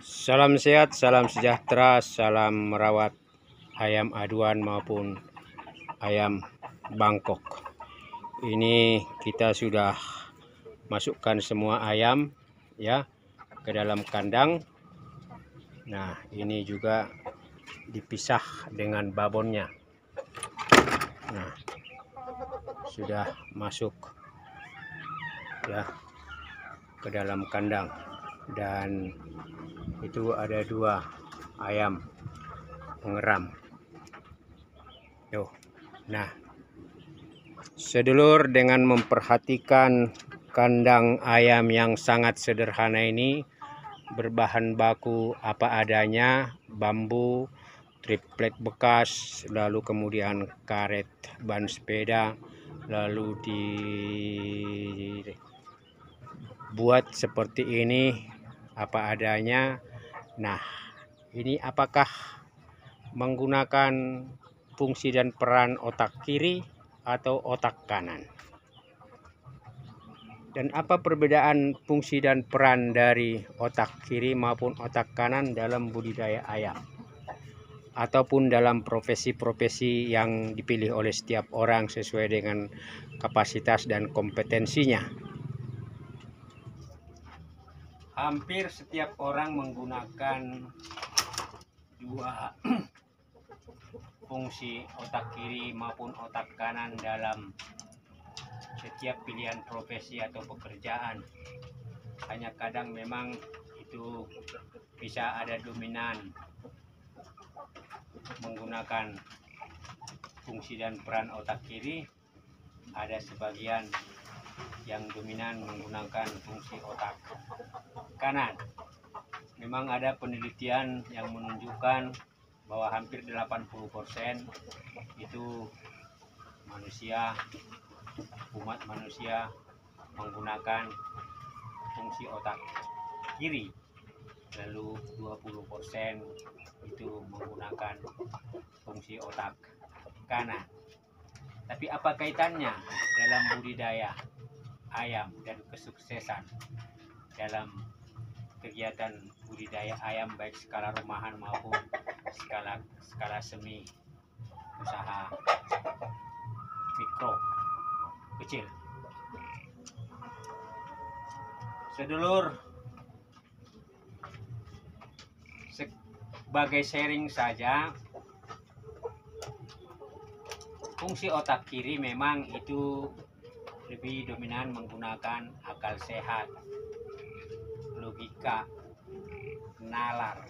Salam sehat, salam sejahtera, salam merawat ayam aduan maupun ayam Bangkok. Ini kita sudah masukkan semua ayam ya ke dalam kandang. Nah, ini juga dipisah dengan babonnya. Nah, sudah masuk ya ke dalam kandang, dan itu ada 2 ayam pengeram. Nah, sedulur, dengan memperhatikan kandang ayam yang sangat sederhana ini, berbahan baku apa adanya, bambu, triplek bekas, lalu kemudian karet ban sepeda, lalu dibuat seperti ini apa adanya. Nah, ini apakah menggunakan fungsi dan peran otak kiri atau otak kanan? Dan apa perbedaan fungsi dan peran dari otak kiri maupun otak kanan dalam budidaya ayam, ataupun dalam profesi-profesi yang dipilih oleh setiap orang sesuai dengan kapasitas dan kompetensinya? Hampir setiap orang menggunakan 2 fungsi, otak kiri maupun otak kanan, dalam setiap pilihan profesi atau pekerjaan. Hanya kadang memang itu bisa ada dominan menggunakan fungsi dan peran otak kiri, ada sebagian yang dominan menggunakan fungsi otak kanan. Memang ada penelitian yang menunjukkan bahwa hampir 80% itu umat manusia menggunakan fungsi otak kiri, lalu 20% itu menggunakan fungsi otak kanan. Tapi apa kaitannya dalam budidaya ayam dan kesuksesan dalam kegiatan budidaya ayam, baik skala rumahan maupun skala semi usaha mikro kecil? Sedulur, sebagai sharing saja, fungsi otak kiri memang itu lebih dominan menggunakan akal sehat, logika, nalar,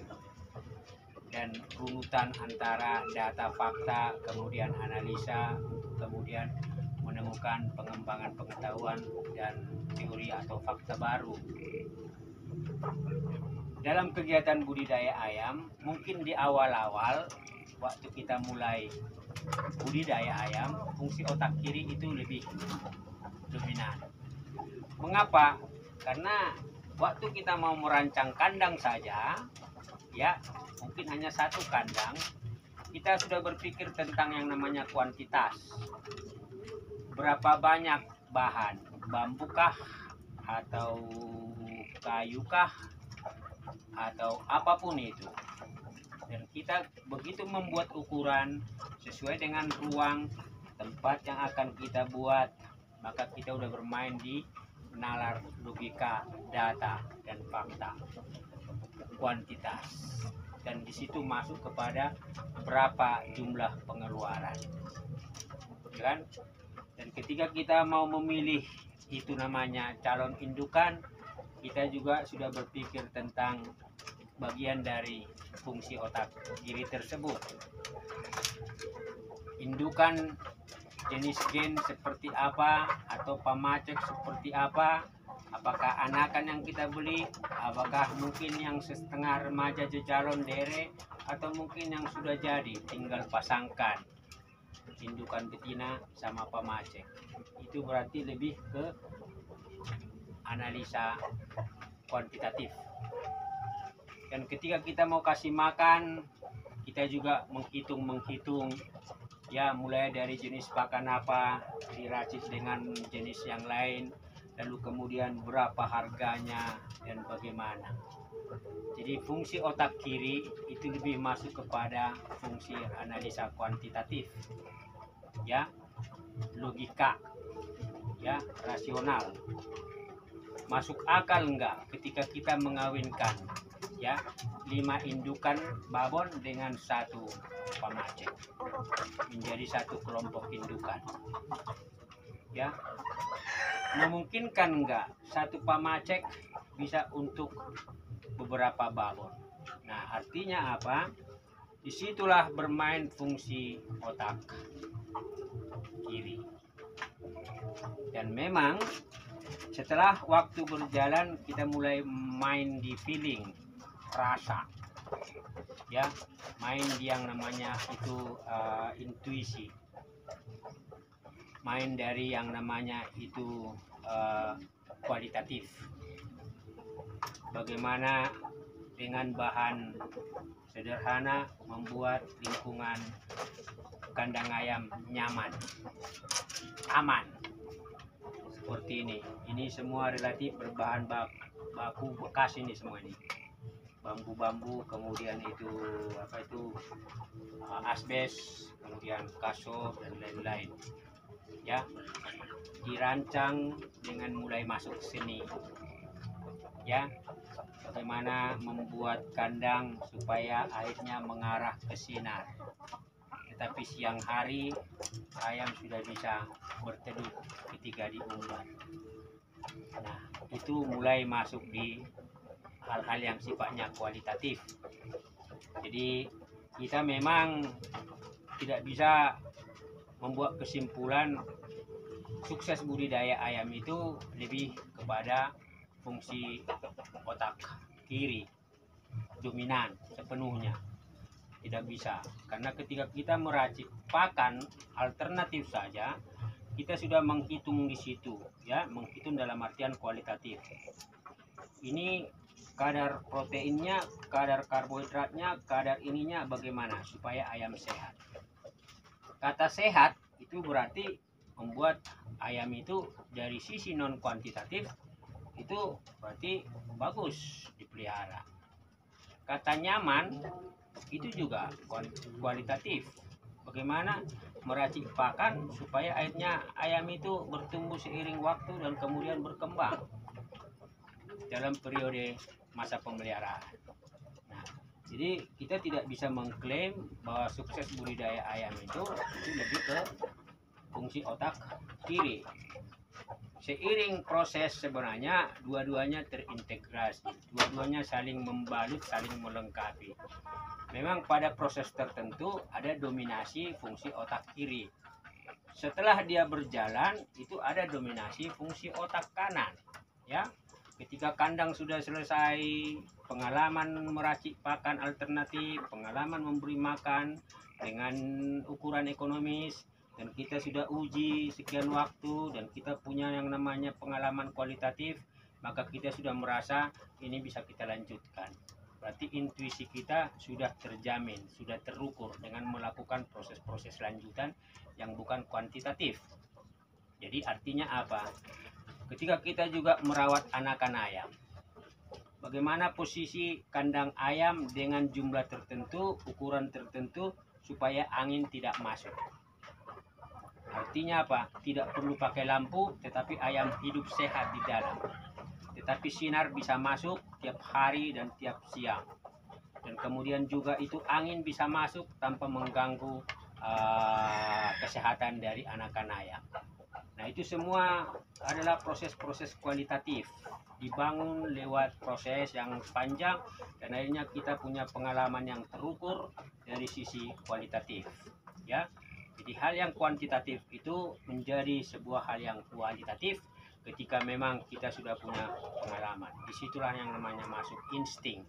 dan runutan antara data fakta, kemudian analisa, kemudian menemukan pengembangan pengetahuan dan teori atau fakta baru. Dalam kegiatan budidaya ayam, mungkin di awal-awal waktu kita mulai budidaya ayam, fungsi otak kiri itu lebih dominan. Mengapa? Karena waktu kita mau merancang kandang saja, ya mungkin hanya 1 kandang, kita sudah berpikir tentang yang namanya kuantitas. Berapa banyak bahan, bambu kah, atau kayu kah, atau apapun itu. Dan kita begitu membuat ukuran sesuai dengan ruang tempat yang akan kita buat, maka kita udah bermain di nalar, logika, data, dan fakta, kuantitas. Dan di situ masuk kepada berapa jumlah pengeluaran, kan? Dan ketika kita mau memilih, itu namanya calon indukan, kita juga sudah berpikir tentang bagian dari fungsi otak kiri tersebut. Indukan jenis gen seperti apa, atau pamacek seperti apa, apakah anakan yang kita beli, apakah mungkin yang setengah remaja calon dere, atau mungkin yang sudah jadi tinggal pasangkan indukan betina sama pamacek. Itu berarti lebih ke analisa kuantitatif. Dan ketika kita mau kasih makan, kita juga menghitung ya, mulai dari jenis pakan apa, diracik dengan jenis yang lain, lalu kemudian berapa harganya dan bagaimana. Jadi fungsi otak kiri itu lebih masuk kepada fungsi analisa kuantitatif, ya, logika, ya, rasional. Masuk akal enggak ketika kita mengawinkan, ya, 5 indukan babon dengan 1 pamacek menjadi 1 kelompok indukan, ya. Memungkinkan enggak 1 pamacek bisa untuk beberapa babon? Nah, artinya apa? Disitulah bermain fungsi otak kiri. Dan memang setelah waktu berjalan kita mulai main di feeling, rasa, ya, main di yang namanya itu intuisi, main dari yang namanya itu kualitatif. Bagaimana dengan bahan sederhana membuat lingkungan kandang ayam nyaman, aman, seperti ini. Ini semua relatif berbahan baku bekas, ini semua ini bambu-bambu, kemudian itu apa itu asbes, kemudian kasur dan lain-lain, ya, dirancang dengan mulai masuk sini, ya. Bagaimana membuat kandang supaya airnya mengarah ke sinar, tetapi siang hari ayam sudah bisa berteduh ketika diumbar. Nah, itu mulai masuk di hal-hal yang sifatnya kualitatif. Jadi kita memang tidak bisa membuat kesimpulan sukses budidaya ayam itu lebih kepada fungsi otak kiri dominan sepenuhnya. Tidak bisa, karena ketika kita meracik pakan alternatif saja kita sudah menghitung di situ, ya, menghitung dalam artian kualitatif. Ini kadar proteinnya, kadar karbohidratnya, kadar ininya bagaimana supaya ayam sehat. Kata sehat itu berarti membuat ayam itu dari sisi non kuantitatif itu berarti bagus dipelihara. Kata nyaman itu juga kualitatif. Bagaimana meracik pakan supaya airnya ayam itu bertumbuh seiring waktu dan kemudian berkembang dalam periode masa pemeliharaan. Nah, jadi kita tidak bisa mengklaim bahwa sukses budidaya ayam itu lebih ke fungsi otak kiri. Seiring proses sebenarnya dua-duanya terintegrasi, dua-duanya saling membalut, saling melengkapi. Memang pada proses tertentu ada dominasi fungsi otak kiri. Setelah dia berjalan itu ada dominasi fungsi otak kanan, ya. Ketika kandang sudah selesai, pengalaman meracik pakan alternatif, pengalaman memberi makan dengan ukuran ekonomis, dan kita sudah uji sekian waktu dan kita punya yang namanya pengalaman kualitatif, maka kita sudah merasa ini bisa kita lanjutkan. Berarti intuisi kita sudah terjamin, sudah terukur dengan melakukan proses-proses lanjutan yang bukan kuantitatif. Jadi artinya apa? Ketika kita juga merawat anakan ayam, bagaimana posisi kandang ayam dengan jumlah tertentu, ukuran tertentu supaya angin tidak masuk. Artinya apa? Tidak perlu pakai lampu, tetapi ayam hidup sehat di dalam. Tetapi sinar bisa masuk tiap hari dan tiap siang. Dan kemudian juga itu angin bisa masuk tanpa mengganggu kesehatan dari anakan ayam. Nah, itu semua adalah proses-proses kualitatif. Dibangun lewat proses yang panjang dan akhirnya kita punya pengalaman yang terukur dari sisi kualitatif. Ya. Jadi hal yang kuantitatif itu menjadi sebuah hal yang kualitatif ketika memang kita sudah punya pengalaman. Disitulah yang namanya masuk insting,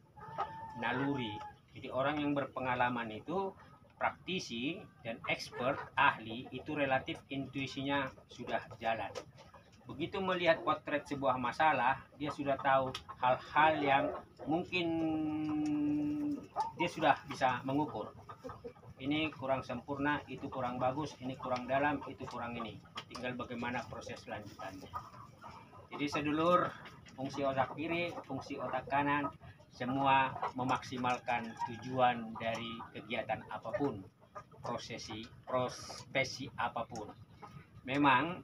naluri. Jadi orang yang berpengalaman itu praktisi dan expert, ahli, itu relatif intuisinya sudah jalan. Begitu melihat potret sebuah masalah, dia sudah tahu hal-hal yang mungkin dia sudah bisa mengukur. Ini kurang sempurna, itu kurang bagus, ini kurang dalam, itu kurang ini. Tinggal bagaimana proses lanjutannya. Jadi sedulur, fungsi otak kiri, fungsi otak kanan semua memaksimalkan tujuan dari kegiatan apapun, profesi apapun. Memang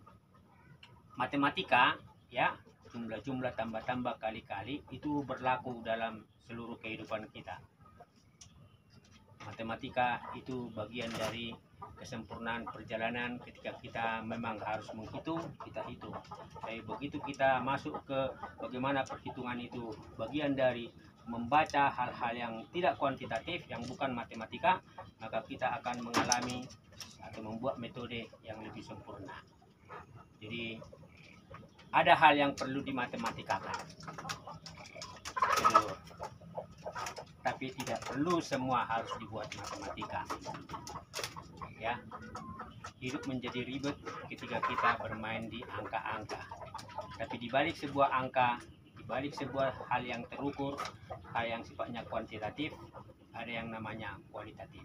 matematika ya, jumlah-jumlah tambah-tambah kali-kali itu berlaku dalam seluruh kehidupan kita. Matematika itu bagian dari kesempurnaan perjalanan. Ketika kita memang harus menghitung, kita hitung. Tapi begitu kita masuk ke bagaimana perhitungan itu bagian dari membaca hal-hal yang tidak kuantitatif, yang bukan matematika, maka kita akan mengalami atau membuat metode yang lebih sempurna. Jadi ada hal yang perlu dimatematikkan, tapi tidak perlu semua harus dibuat matematika. Ya, hidup menjadi ribet ketika kita bermain di angka-angka. Tapi di balik sebuah angka, di balik sebuah hal yang terukur, hal yang sifatnya kuantitatif, ada yang namanya kualitatif.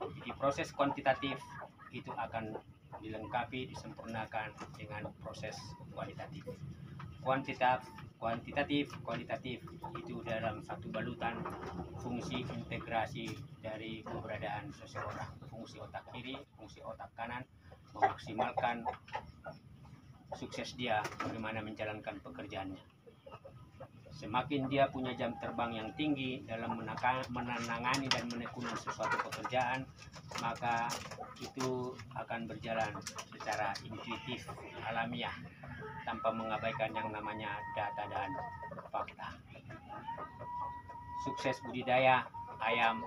Jadi proses kuantitatif itu akan dilengkapi, disempurnakan dengan proses kualitatif. Kuantitatif, kualitatif itu dalam satu balutan fungsi integrasi dari keberadaan seseorang. Fungsi otak kiri, fungsi otak kanan, memaksimalkan sukses dia bagaimana menjalankan pekerjaannya. Semakin dia punya jam terbang yang tinggi dalam menangani dan menekuni sesuatu pekerjaan, maka itu akan berjalan secara intuitif, alamiah, tanpa mengabaikan yang namanya data dan fakta. Sukses budidaya ayam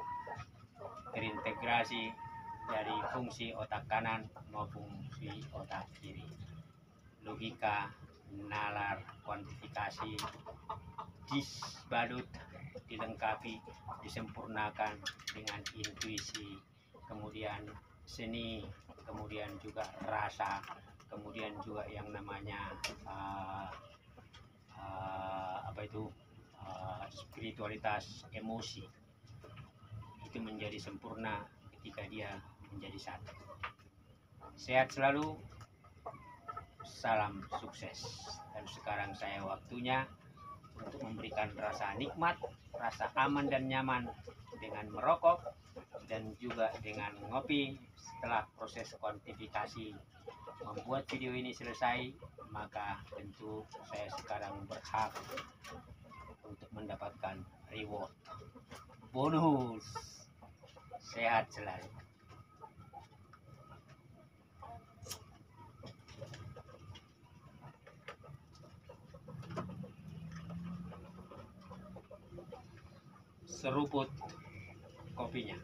terintegrasi dari fungsi otak kanan maupun fungsi otak kiri. Logika, nalar, kuantifikasi, disbalut, dilengkapi, disempurnakan dengan intuisi, kemudian seni, kemudian juga rasa, kemudian juga yang namanya spiritualitas emosi. Itu menjadi sempurna ketika dia menjadi satu. Sehat selalu, salam sukses. Dan sekarang saya waktunya untuk memberikan rasa nikmat, rasa aman dan nyaman dengan merokok dan juga dengan ngopi. Setelah proses kuantifikasi membuat video ini selesai, maka tentu saya sekarang berhak untuk mendapatkan reward bonus. Sehat selalu. Seruput kopinya.